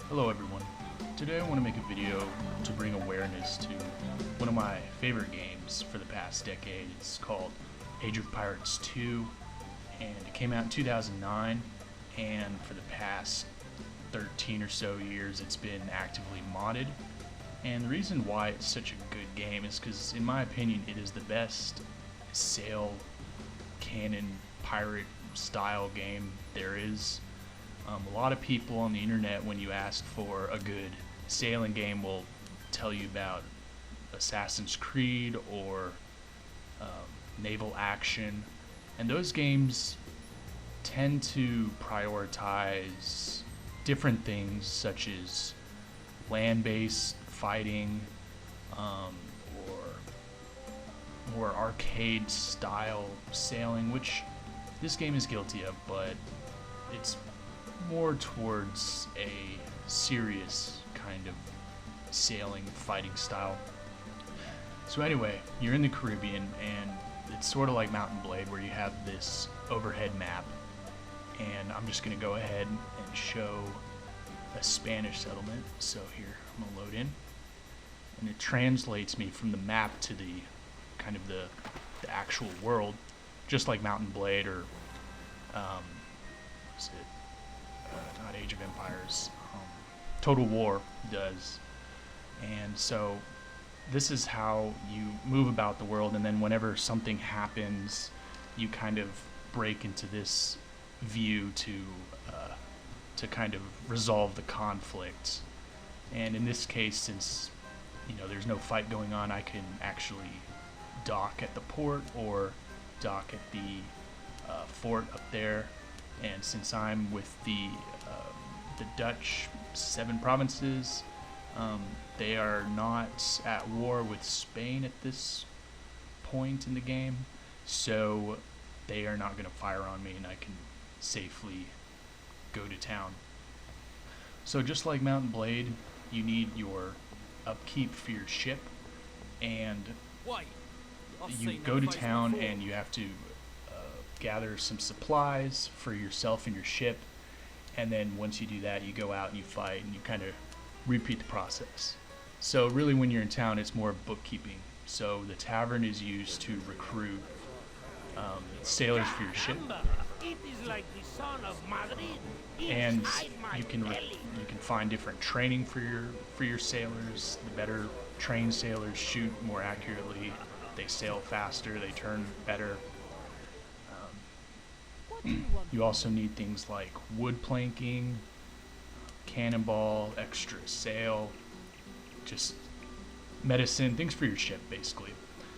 Hello everyone. Today I want to make a video to bring awareness to one of my favorite games for the past decade. It's called Age of Pirates 2, and it came out in 2009, and for the past 13 or so years it's been actively modded. And the reason why it's such a good game is because, in my opinion, it is the best sail canon pirate style game there is. A lot of people on the internet, when you ask for a good sailing game, will tell you about Assassin's Creed or naval action, and those games tend to prioritize different things such as land-based fighting, or more arcade style sailing, which this game is guilty of, but it's more towards a serious kind of sailing fighting style. So anyway, you're in the Caribbean, and it's sort of like Mountain Blade, where you have this overhead map, and I'm just going to go ahead and show a Spanish settlement. So here, I'm going to load in, and it translates me from the map to the kind of the actual world, just like Mountain Blade, or is it not Age of Empires, Total War does. And so this is how you move about the world, and then whenever something happens, you kind of break into this view to kind of resolve the conflict. And in this case, since there's no fight going on, I can actually dock at the port or dock at the fort up there. And since I'm with the Dutch 7 provinces, they are not at war with Spain at this point in the game, so they are not going to fire on me, and I can safely go to town. So just like Mountain Blade, you need your upkeep for your ship, and you go to town and you have to gather some supplies for yourself and your ship, and then once you do that, you go out and you fight, and you kind of repeat the process. So really, when you're in town, it's more bookkeeping. So the tavern is used to recruit sailors for your ship, and you can find different training for your sailors. The better trained sailors shoot more accurately, they sail faster, they turn better. You also need things like wood planking, cannonball, extra sail, just medicine, things for your ship, basically.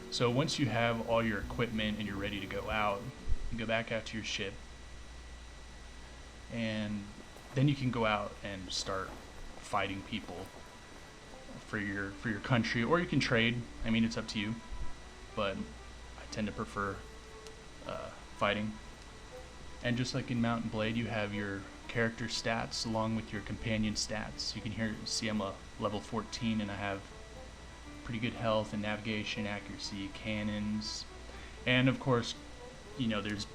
So once you have all your equipment and you're ready to go out, you go back out to your ship, and then you can go out and start fighting people for your country, or you can trade. I mean, it's up to you, but I tend to prefer fighting. And just like in Mountain Blade, you have your character stats along with your companion stats. You can see I'm a level 14, and I have pretty good health and navigation, accuracy, cannons, and of course, there's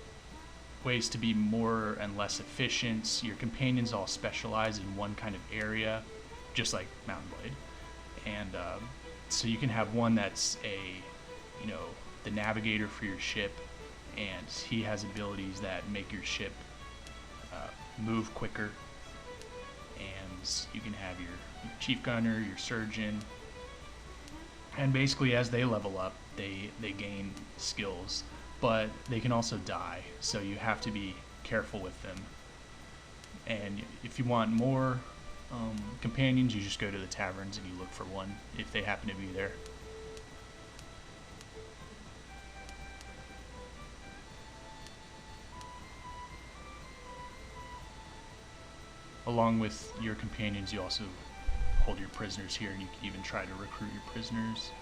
ways to be more and less efficient. Your companions all specialize in one kind of area, just like Mountain Blade, and so you can have one that's the navigator for your ship, and he has abilities that make your ship move quicker. And you can have your chief gunner, your surgeon, and basically as they level up, they gain skills, but they can also die, so you have to be careful with them. And if you want more companions, you just go to the taverns and you look for one if they happen to be there. Along with your companions, you also hold your prisoners here, and you can even try to recruit your prisoners.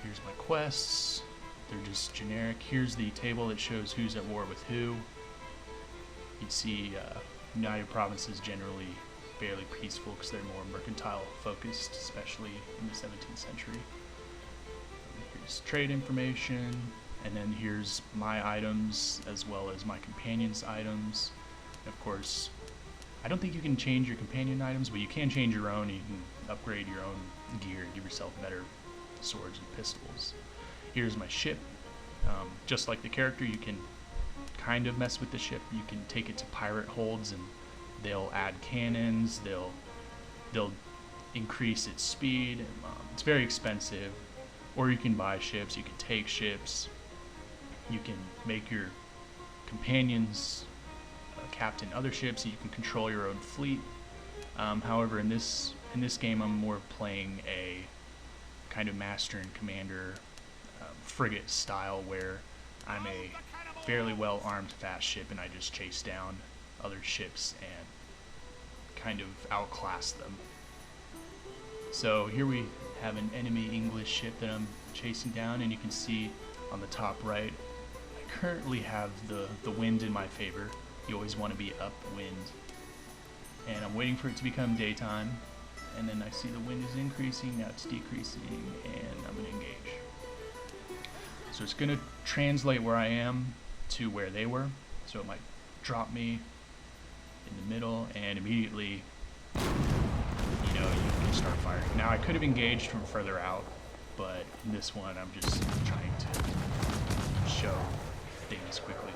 Here's my quests. They're just generic. Here's the table that shows who's at war with who. You see United Provinces generally fairly peaceful because they're more mercantile focused, especially in the 17th century. Here's trade information, and then here's my items as well as my companions' items. And of course, I don't think you can change your companion items, but you can change your own. You can upgrade your own gear, give yourself better swords and pistols. Here's my ship. Just like the character, you can kind of mess with the ship. You can take it to pirate holds and they'll add cannons, they'll increase its speed. It's very expensive. Or you can buy ships, you can take ships, you can make your companions captain other ships, and you can control your own fleet. However, in this game, I'm more playing a kind of master and commander frigate style, where I'm a fairly well armed fast ship and I just chase down other ships and kind of outclass them. So here we have an enemy English ship that I'm chasing down, and you can see on the top right, I currently have the wind in my favor. You always want to be upwind. And I'm waiting for it to become daytime, and then I see the wind is increasing, now it's decreasing, and I'm going to engage. So it's going to translate where I am to where they were, so it might drop me in the middle, and immediately, you can start firing. Now I could have engaged from further out, but in this one I'm just trying to show things quickly.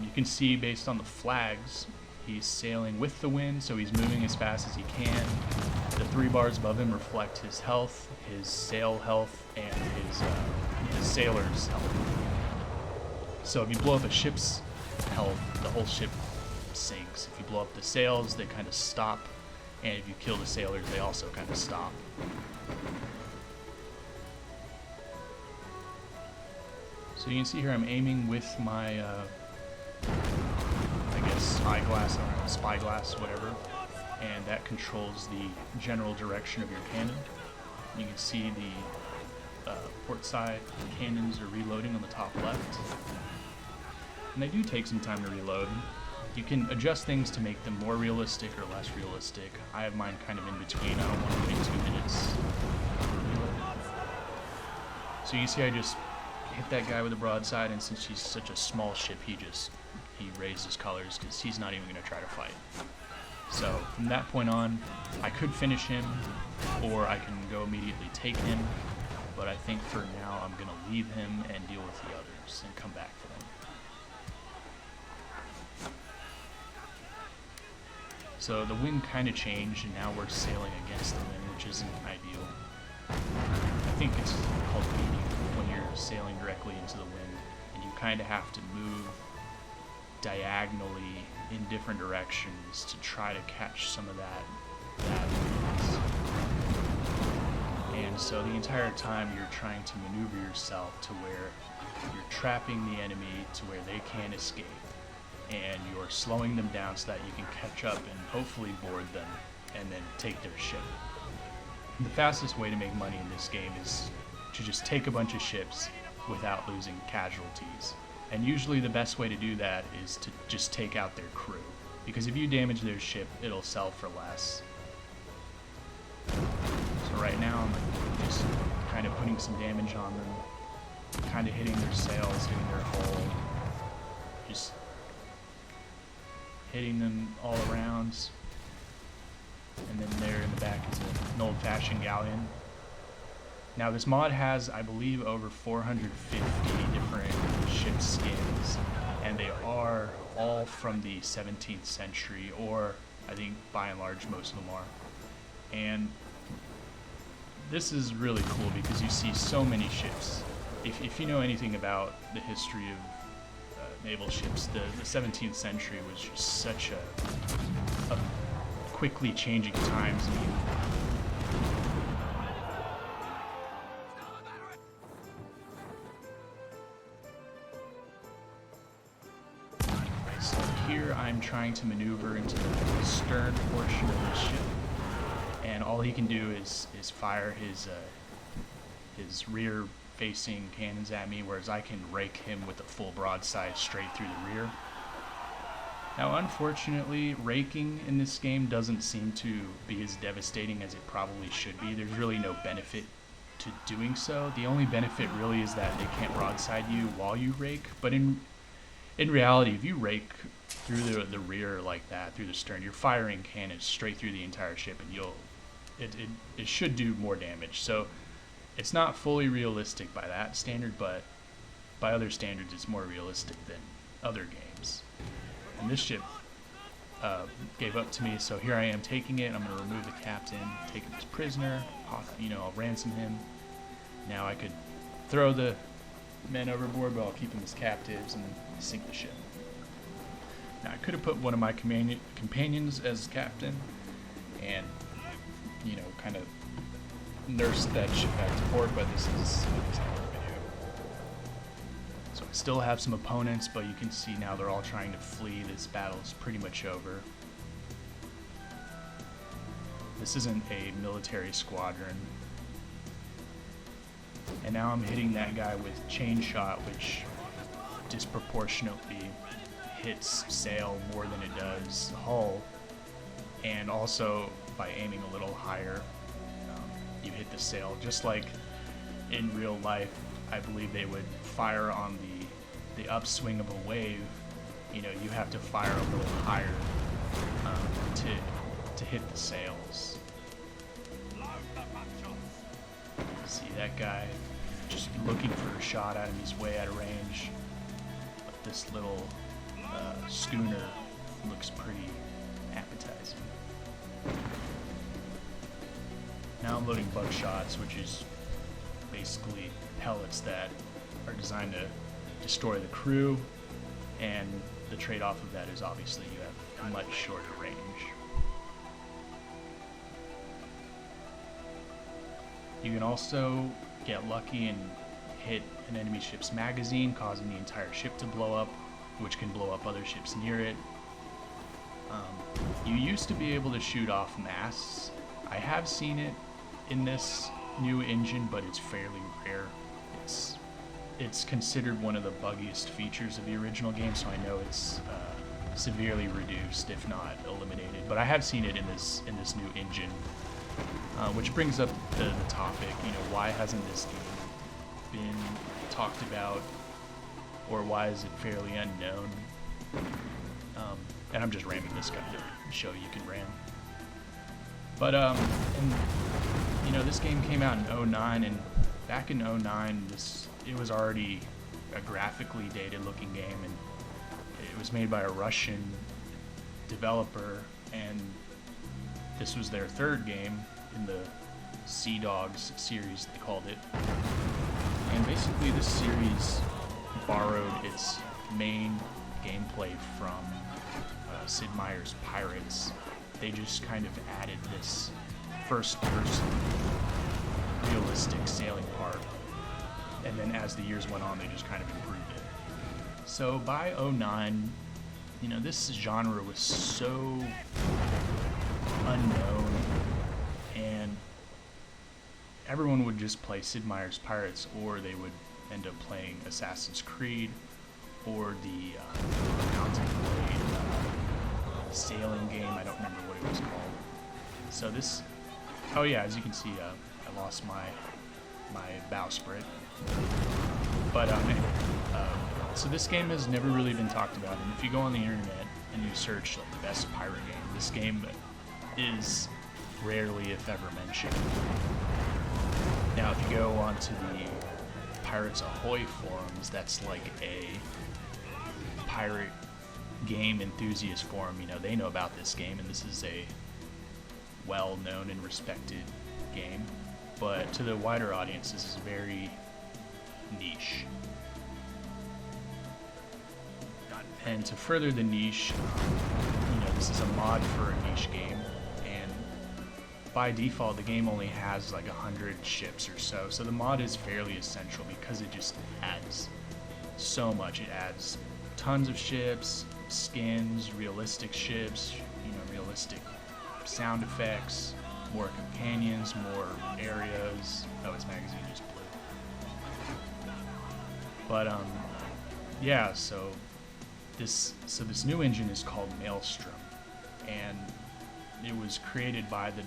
You can see based on the flags, he's sailing with the wind, so he's moving as fast as he can. The 3 bars above him reflect his health, his sail health, and his sailor's health. So if you blow up a ship's health, the whole ship sinks. If you blow up the sails, they kind of stop, and if you kill the sailors, they also kind of stop. So you can see here I'm aiming with my I guess eyeglass or spyglass, whatever, and that controls the general direction of your cannon. You can see the port side cannons are reloading on the top left, and they do take some time to reload. You can adjust things to make them more realistic or less realistic. I have mine kind of in between. I don't want to wait 2 minutes. So you see I just hit that guy with a broadside, and since he's such a small ship, he raised his colors because he's not even going to try to fight. So from that point on, I could finish him, or I can go immediately take him, but I think for now I'm going to leave him and deal with the others and come back for them. So the wind kind of changed, and now we're sailing against the wind, which isn't ideal. I think it's called beating when you're sailing directly into the wind, and you kind of have to move diagonally in different directions to try to catch some of that breeze. And so the entire time you're trying to maneuver yourself to where you're trapping the enemy to where they can't escape, and you're slowing them down so that you can catch up and hopefully board them and then take their ship. The fastest way to make money in this game is to just take a bunch of ships without losing casualties. And usually the best way to do that is to just take out their crew, because if you damage their ship, it'll sell for less. So right now I'm just kind of putting some damage on them, kind of hitting their sails, hitting their hull, just hitting them all around. And then there in the back is an old-fashioned galleon. Now this mod has, I believe, over 450 different ship skins, and they are all from the 17th century, or I think by and large most of them are. And this is really cool because you see so many ships. If you know anything about the history of naval ships, the 17th century was just such a quickly changing times. I mean, so here I'm trying to maneuver into the stern portion of the ship, and all he can do is fire his rear-facing cannons at me, whereas I can rake him with a full broadside straight through the rear. Now, unfortunately, raking in this game doesn't seem to be as devastating as it probably should be. There's really no benefit to doing so. The only benefit really is that they can't broadside you while you rake, but in in reality, if you rake through the rear like that, through the stern, you're firing cannons straight through the entire ship, and it should do more damage. So it's not fully realistic by that standard, but by other standards, it's more realistic than other games. And this ship gave up to me, so here I am taking it. I'm going to remove the captain, take him as prisoner, I'll ransom him. Now I could throw the men overboard, but I'll keep them as captives and sink the ship. Now I could have put one of my companions as captain and, kind of nursed that ship back to port, but this is another video. So I still have some opponents, but you can see now they're all trying to flee. This battle is pretty much over. This isn't a military squadron. And now I'm hitting that guy with chain shot, which disproportionately hits sail more than it does hull. And also, by aiming a little higher, you hit the sail. Just like in real life, I believe they would fire on the upswing of a wave. You have to fire a little higher to hit the sails. See that guy just looking for a shot at him. He's way out of range. But this little schooner looks pretty appetizing. Now I'm loading buckshots, which is basically pellets that are designed to destroy the crew, and the trade-off of that is obviously you have a much shorter range. You can also get lucky and hit an enemy ship's magazine, causing the entire ship to blow up, which can blow up other ships near it. You used to be able to shoot off masts. I have seen it in this new engine, but it's fairly rare. It's considered one of the buggiest features of the original game, so I know it's severely reduced, if not eliminated. But I have seen it in this new engine, which brings up the topic. Why hasn't this game been talked about, or why is it fairly unknown? And I'm just ramming this guy to show you can ram. But this game came out in 2009, and back in 2009, it was already a graphically dated looking game, and it was made by a Russian developer, and this was their third game in the Sea Dogs series, they called it. And basically this series borrowed its main gameplay from Sid Meier's Pirates. They just kind of added this first-person realistic sailing part, and then as the years went on, they just kind of improved it. So by 2009, this genre was so unknown, and everyone would just play Sid Meier's Pirates, or they would end up playing Assassin's Creed, or the contemplated sailing game. I don't remember what it was called. So this, oh yeah, as you can see, I lost my bowsprit. But so this game has never really been talked about, and if you go on the internet and you search like the best pirate game, this game is rarely, if ever, mentioned. Now, if you go onto the Pirates Ahoy forums, that's like a pirate game enthusiast forum. They know about this game, and this is a well-known and respected game. But to the wider audience, this is very niche. And to further the niche, this is a mod for a niche game, and by default the game only has like 100 ships or so. So the mod is fairly essential because it just adds so much. It adds tons of ships, skins, realistic ships, realistic sound effects, more companions, more areas. Oh, his magazine just blew. But yeah, so this new engine is called Maelstrom, and it was created by the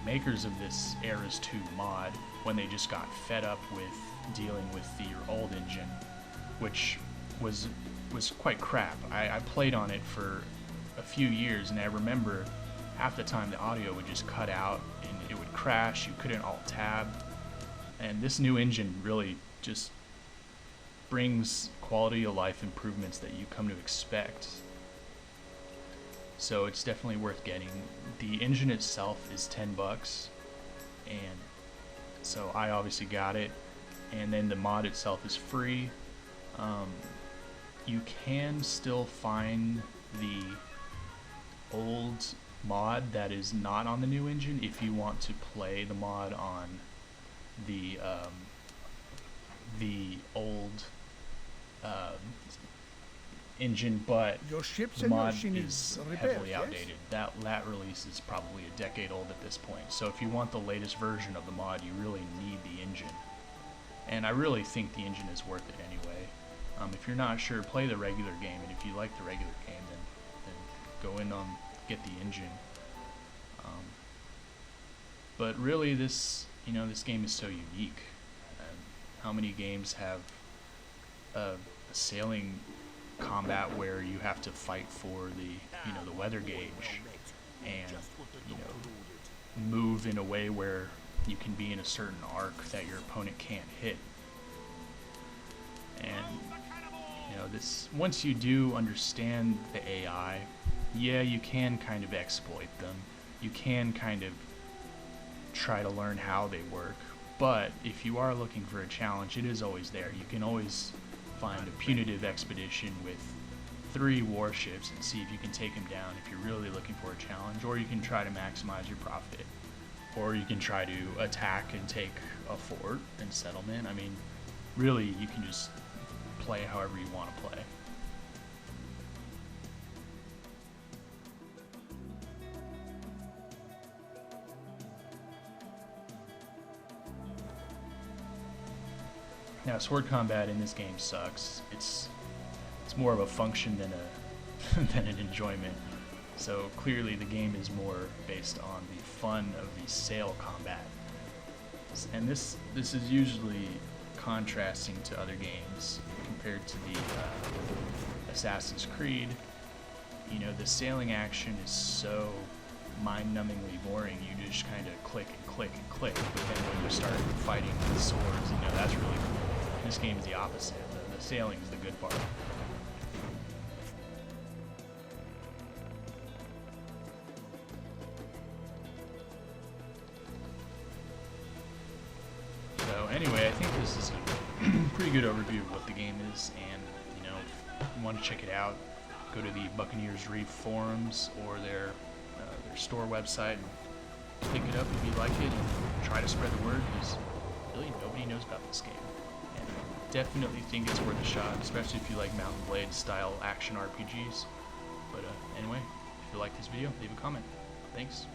makers of this Eras 2 mod when they just got fed up with dealing with the old engine, which was was quite crap. I played on it for a few years, and I remember half the time the audio would just cut out and it would crash. You couldn't alt tab, and this new engine really just brings quality of life improvements that you come to expect. So it's definitely worth getting. The engine itself is $10, and so I obviously got it. And then the mod itself is free. You can still find the old mod that is not on the new engine if you want to play the mod on the old engine, but the mod is heavily outdated. That release is probably a decade old at this point. So if you want the latest version of the mod, you really need the engine. And I really think the engine is worth it anyway. If you're not sure, play the regular game, and if you like the regular game, then go in on get the engine. But really, this game is so unique. How many games have a sailing combat where you have to fight for the weather gauge and move in a way where you can be in a certain arc that your opponent can't hit? And once you do understand the AI, yeah, you can kind of exploit them. You can kind of try to learn how they work. But if you are looking for a challenge, it is always there. You can always find a punitive expedition with 3 warships and see if you can take them down if you're really looking for a challenge. Or you can try to maximize your profit. Or you can try to attack and take a fort and settlement. I mean, really, you can just play however you want to play. Now, sword combat in this game sucks. It's more of a function than than an enjoyment. So clearly the game is more based on the fun of the sail combat. And this is usually contrasting to other games compared to the Assassin's Creed. The sailing action is so mind-numbingly boring. You just kind of click and click and click, but then when you start fighting with swords, that's really cool. This game is the opposite. The sailing is the good part. So anyway, I think this is a pretty good overview of what the game is, and if you want to check it out, go to the Buccaneer's Reef forums or their store website and pick it up if you like it, and try to spread the word, because really nobody knows about this game. And I definitely think it's worth a shot, especially if you like Mountain Blade style action RPGs. But anyway, if you like this video, leave a comment. Thanks.